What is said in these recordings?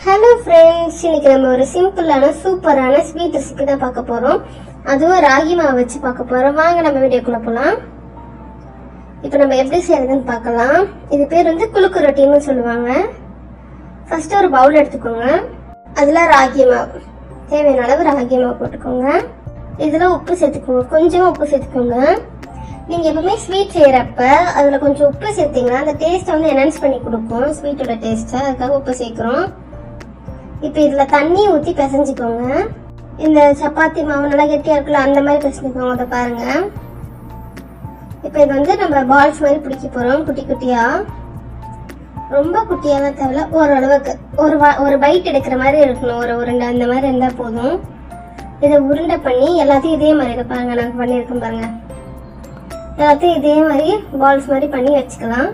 Hello friends, இன்னைக்கு நம்ம ஒரு சிம்பிளான சூப்பரான ஸ்வீட் ரெசிபி தான் பார்க்க போறோம். அதுவும் ராகி மாவு வச்சு பார்க்க போறோம். வாங்க நம்ம வீடியோக்குள்ள போலாம். இப்போ நம்ம எப்படி செய்யறதுன்னு பார்க்கலாம். இது பேர் வந்து குலுக்கு ரொட்டின்னு சொல்லுவாங்க. ஃபர்ஸ்ட் ஒரு பவுல் எடுத்துக்கோங்க. அதுல ராகி மாவு, தேவையான அளவு ராகி மாவு போட்டுக்கோங்க. இதுல உப்பு சேர்த்துக்கோங்க, கொஞ்சமா உப்பு சேர்த்துக்கோங்க. நீங்க எப்பவுமே ஸ்வீட் செய்யறப்ப அதுல கொஞ்சம் உப்பு சேர்த்தீங்கன்னா அந்த டேஸ்ட் வந்து என்ஹான்ஸ் பண்ணி கொடுக்கும், ஸ்வீட்டோட டேஸ்ட்டை. அதுக்காக உப்பு சேர்க்கிறோம். இப்போ இதுல தண்ணி ஊற்றி பிசைஞ்சுக்கோங்க. இந்த சப்பாத்தி மாவு நல்லா கெட்டியா இருக்குல்ல, அந்த மாதிரி பிசைஞ்சுக்கோங்க. அதை பாருங்க. இப்போ இது வந்து நம்ம பால்ஸ் மாதிரி பிடிக்க போறோம், குட்டி குட்டியா. ரொம்ப குட்டியெல்லாம் தேவையில்ல, ஓரளவுக்கு ஒரு பைட் எடுக்கிற மாதிரி இருக்கணும். ஒரு உருண்டை அந்த மாதிரி இருந்தா போதும். இதை உருண்டை பண்ணி எல்லாத்தையும் இதே மாதிரி பாருங்க, நாங்கள் பண்ணியிருக்கோம் பாருங்க. எல்லாத்தையும் இதே மாதிரி பால்ஸ் மாதிரி பண்ணி வச்சுக்கலாம்.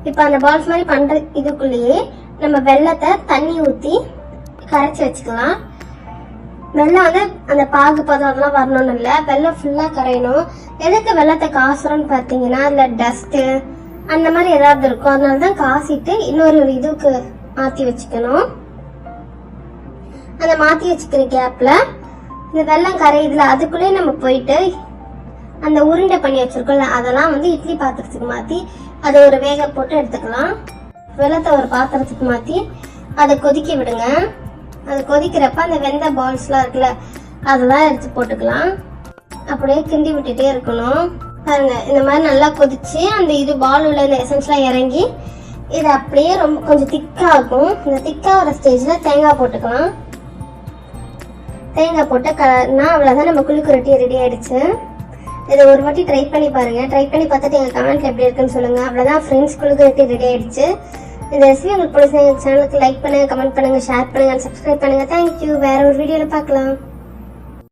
இப்போ அந்த பால்ஸ் மாதிரி பண்ற இதுக்குள்ளேயே நம்ம வெள்ளத்தை தண்ணி ஊற்றி கரைச்சி வச்சுக்கலாம். வெள்ளம் வந்து அந்த பாகு பதம் அதெல்லாம் வரணும்னு இல்லை, வெள்ளம் ஃபுல்லாக கரையணும். எதுக்கு வெள்ளத்தை காசுறோம்னு பார்த்தீங்கன்னா அதில் டஸ்ட்டு அந்த மாதிரி ஏதாவது இருக்கும். அதனால தான் காசிட்டு இன்னொரு இதுக்கு மாற்றி வச்சுக்கணும். அந்த மாற்றி வச்சுக்கிற கேப்பில் இந்த வெள்ளம் கரையுதுல, அதுக்குள்ளேயே நம்ம போயிட்டு அந்த உருண்டை பண்ணி வச்சிருக்கோம்ல, அதெல்லாம் வந்து இட்லி பாத்திரத்துக்கு மாற்றி அதை ஒரு வேக போட்டு எடுத்துக்கலாம். வெள்ளத்தை ஒரு பாத்திரத்துக்கு மாற்றி அதை கொதிக்க விடுங்க. அது கொதிக்கிறப்ப அந்த வெந்த பால்ஸ்லாம் இருக்குல்ல, அதெல்லாம் எடுத்து போட்டுக்கலாம். அப்படியே கிண்டி விட்டுட்டே இருக்கணும். பாருங்க, இந்த மாதிரி நல்லா கொதிச்சு அந்த இது பால் உள்ள இந்த எசன்ஸ்லாம் இறங்கி இது அப்படியே ரொம்ப கொஞ்சம் திக்காகும். இந்த திக்காக வர ஸ்டேஜில் தேங்காய் போட்டுக்கலாம். தேங்காய் போட்டு கலர்னா அவ்வளோதான், நம்ம குலுக்கு ரொட்டி ரெடி ஆயிடுச்சு. இதை ஒரு வாட்டி ட்ரை பண்ணி பாருங்க. ட்ரை பண்ணி பார்த்துட்டு எங்கள் கமெண்ட்ல எப்படி இருக்குன்னு சொல்லுங்க. அவ்வளோதான் ஃப்ரெண்ட்ஸ், குலுக்கு ரொட்டி ரெடி ஆயிடுச்சு. இந்த ரெசிபி உங்களுக்கு பிடிச்ச எங்கள் சேனலுக்கு லைக் பண்ணுங்க, கமெண்ட் பண்ணுங்க, ஷேர் பண்ணுங்க, சப்ஸ்கிரைப் பண்ணுங்க. தேங்க்யூ. வேற ஒரு வீடியோவில் பார்க்கலாம்.